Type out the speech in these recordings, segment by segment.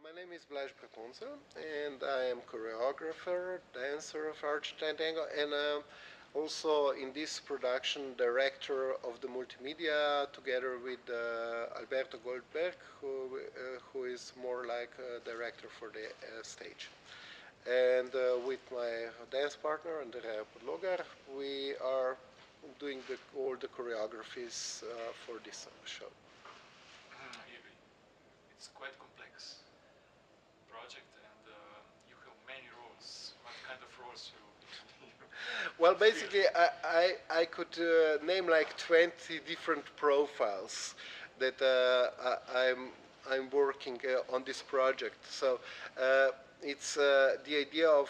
My name is Blaz Bertoncelj, and I am choreographer, dancer of Argentine tango, and also in this production director of the multimedia, together with Alberto Goldberg, who is more like a director for the stage. And with my dance partner, Andrea Podlogar, we are doing all the choreographies for this show. It's quite complex project, and you have many roles. What kind of roles you? Well, basically, I could name like 20 different profiles that I'm working on this project. So it's the idea of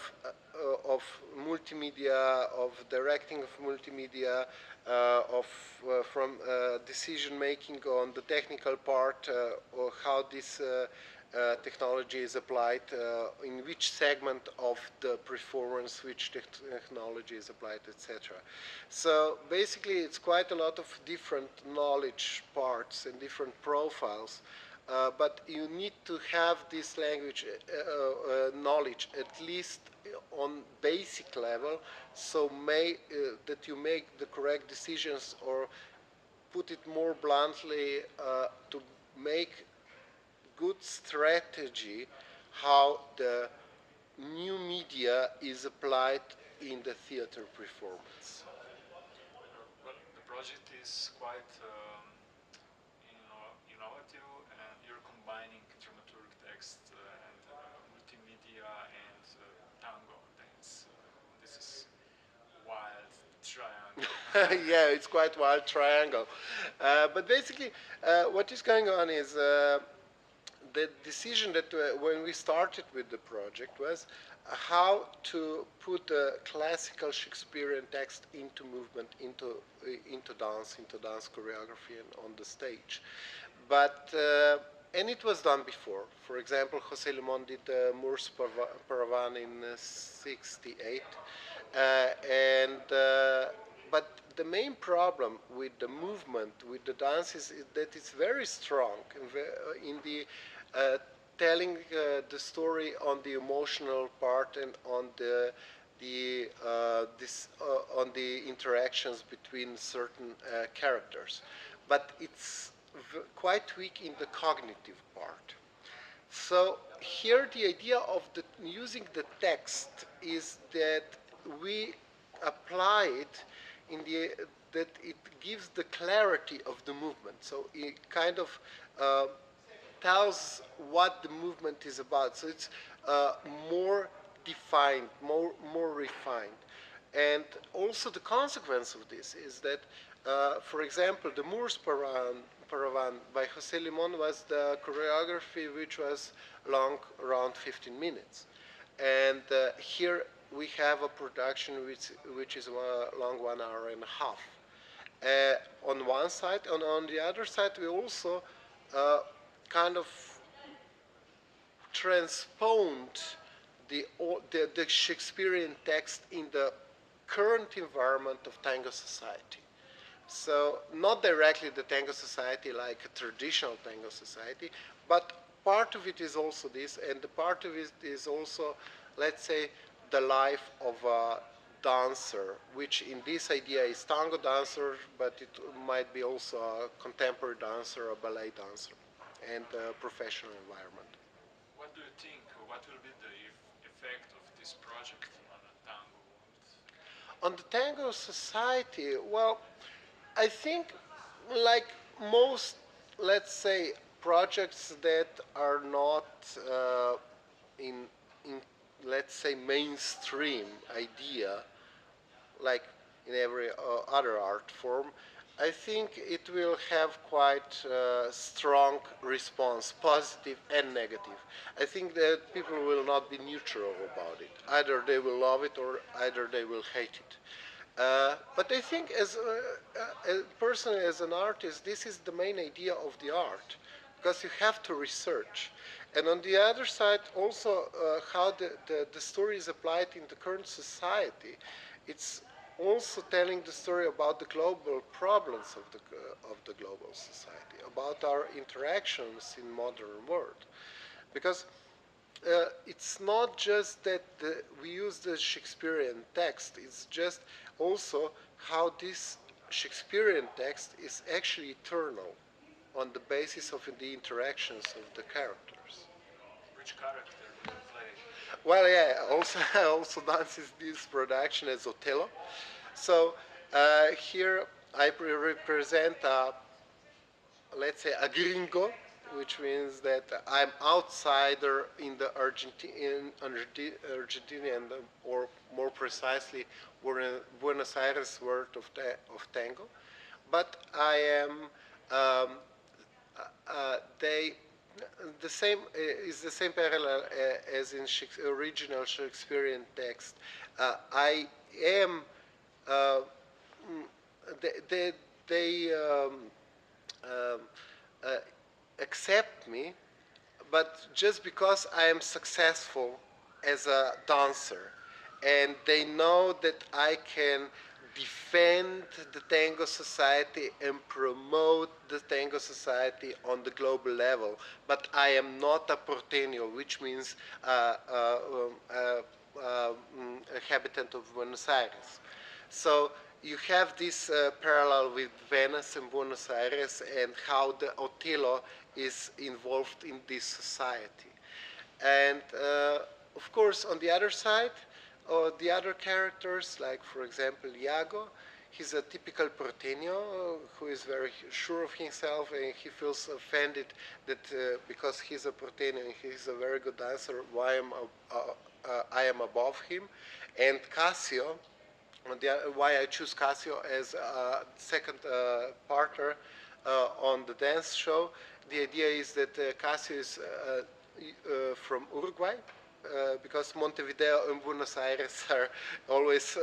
multimedia, of directing of multimedia, from decision making on the technical part, or how this technology is applied, in which segment of the performance, which technology is applied, etc. So basically, it's quite a lot of different knowledge parts and different profiles. But you need to have this language knowledge at least on basic level, so that you make the correct decisions, or put it more bluntly, to make good strategy how the new media is applied in the theater performance. Well, the project is quite innovative, and you're combining dramaturg text and multimedia and tango dance. This is wild triangle. Yeah, it's quite wild triangle. But basically, what is going on is the decision that when we started with the project was how to put the classical Shakespearean text into movement, into dance choreography, and on the stage. But and it was done before. For example, José Limón did Moors Paravan in '68, but the main problem with the movement, with the dance, is that it's very strong in the telling the story on the emotional part, and on on the interactions between certain characters. But it's quite weak in the cognitive part. So here the idea of using the text is that we apply it in that it gives the clarity of the movement. So it kind of tells what the movement is about. So it's more defined, more refined. And also the consequence of this is that, for example, the Moors Paravan by José Limón was the choreography which was long, around 15 minutes. And here we have a production which is long 1 hour and a half. On one side, and on the other side, we also kind of transposed the Shakespearean text in the current environment of tango society. So not directly the tango society like a traditional tango society, but part of it is also this, and the part of it is also, let's say, the life of a dancer, which in this idea is tango dancer, but it might be also a contemporary dancer, a ballet dancer, and a professional environment. What do you think? What will be the effect of this project on the tango world? On the tango society, well, I think, like most, let's say, projects that are not in, let's say, mainstream idea, like in every other art form, I think it will have quite strong response, positive and negative. I think that people will not be neutral about it. Either they will love it, or either they will hate it. But I think personally, as an artist, this is the main idea of the art, because you have to research. And on the other side, also how the story is applied in the current society. It's also telling the story about the global problems of the global society, about our interactions in modern world. Because it's not just that we use the Shakespearean text, it's just also how this Shakespearean text is actually eternal on the basis of the interactions of the characters. Which character do you play? Well, yeah, also I also dances this production as Othello. So here I represent let's say, a gringo, which means that I'm outsider in the Argentinian, or more precisely, Buenos Aires world of tango. But I am, they, the same is the same parallel as in original Shakespearean text. I am, uh, they um, uh, accept me, but just because I am successful as a dancer, and they know that I can defend the tango society and promote the tango society on the global level, but I am not a porteño, which means a habitant of Buenos Aires. So you have this parallel with Venice and Buenos Aires and how the Othello is involved in this society. And of course, on the other side, the other characters, like for example Iago, he's a typical porteño who is very sure of himself, and he feels offended that because he's a porteño and he's a very good dancer, I am above him. And Cassio, why I choose Cassio as a second partner on the dance show. The idea is that Cassio is from Uruguay, because Montevideo and Buenos Aires are always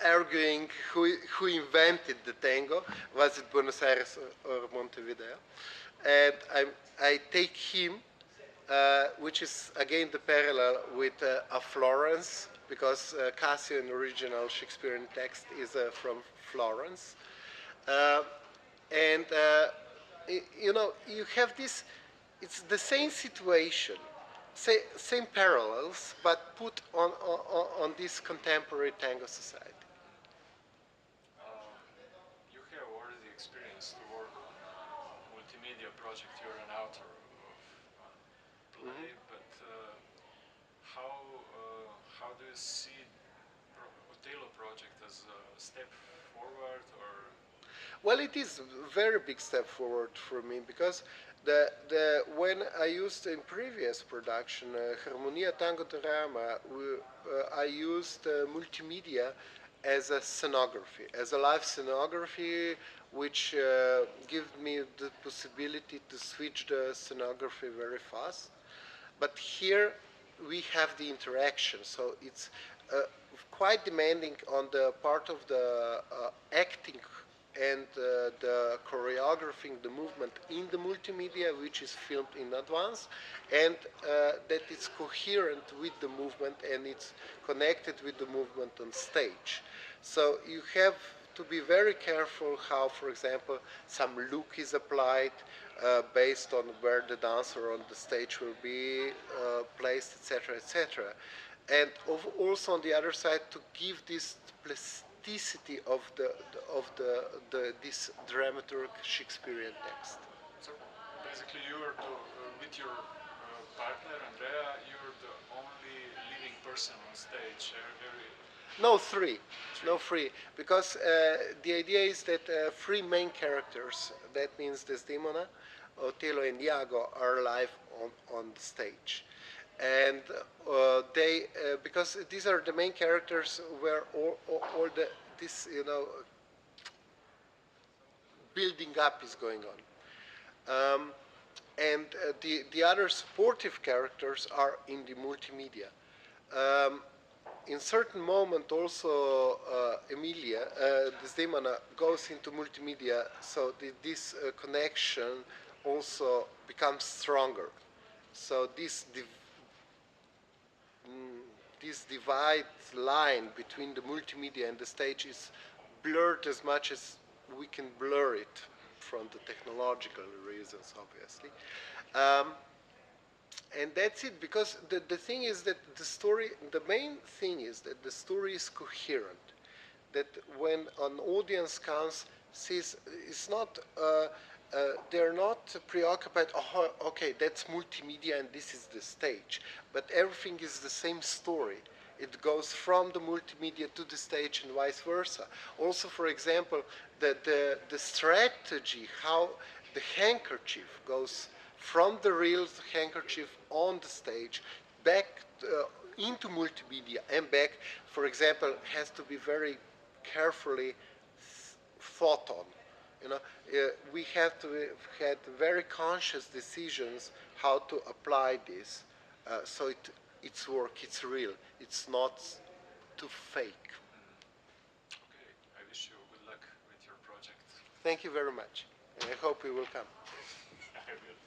arguing who invented the tango. Was it Buenos Aires or Montevideo? And I take him, which is again the parallel with a Florence, because Cassio in the original Shakespearean text is from Florence. And you know, you have this, it's the same situation, same parallels, but put on this contemporary tango society. You have already experienced to work on multimedia project. You're an author of play, but how do you see Othello project as a step forward, or? Well, it is a very big step forward for me, because when I used in previous production Harmonia Tango Drama, I used multimedia as a scenography, as a live scenography, which gives me the possibility to switch the scenography very fast. But here we have the interaction, so it's quite demanding on the part of the acting and the choreographing the movement in the multimedia, which is filmed in advance, and that it's coherent with the movement and it's connected with the movement on stage. So you have to be very careful how, for example, some look is applied based on where the dancer on the stage will be placed, etc., etc. And also on the other side, to give this plasticity of this dramaturg Shakespearean text. So basically, you're with your partner Andrea, you're the only living person on stage. No, three. No, three. Because the idea is that three main characters, that means Desdemona, Othello, and Iago, are live on the stage. And they, because these are the main characters where all this, you know, building up is going on. And the other supportive characters are in the multimedia. In certain moment also Emilia, Desdemona, goes into multimedia, so this connection also becomes stronger. So this divide line between the multimedia and the stage is blurred as much as we can blur it from the technological reasons, obviously. And that's it, because the thing is that the main thing is that the story is coherent. That when an audience comes, sees, it's not, they're not preoccupied, oh, okay, that's multimedia and this is the stage. But everything is the same story. It goes from the multimedia to the stage and vice versa. Also, for example, the strategy, how the handkerchief goes from the real handkerchief on the stage back into multimedia and back, for example, has to be very carefully thought on. You know, we have to had very conscious decisions how to apply this, so it's work, it's real, it's not too fake. Okay, I wish you good luck with your project. Thank you very much. I hope you will come. I will.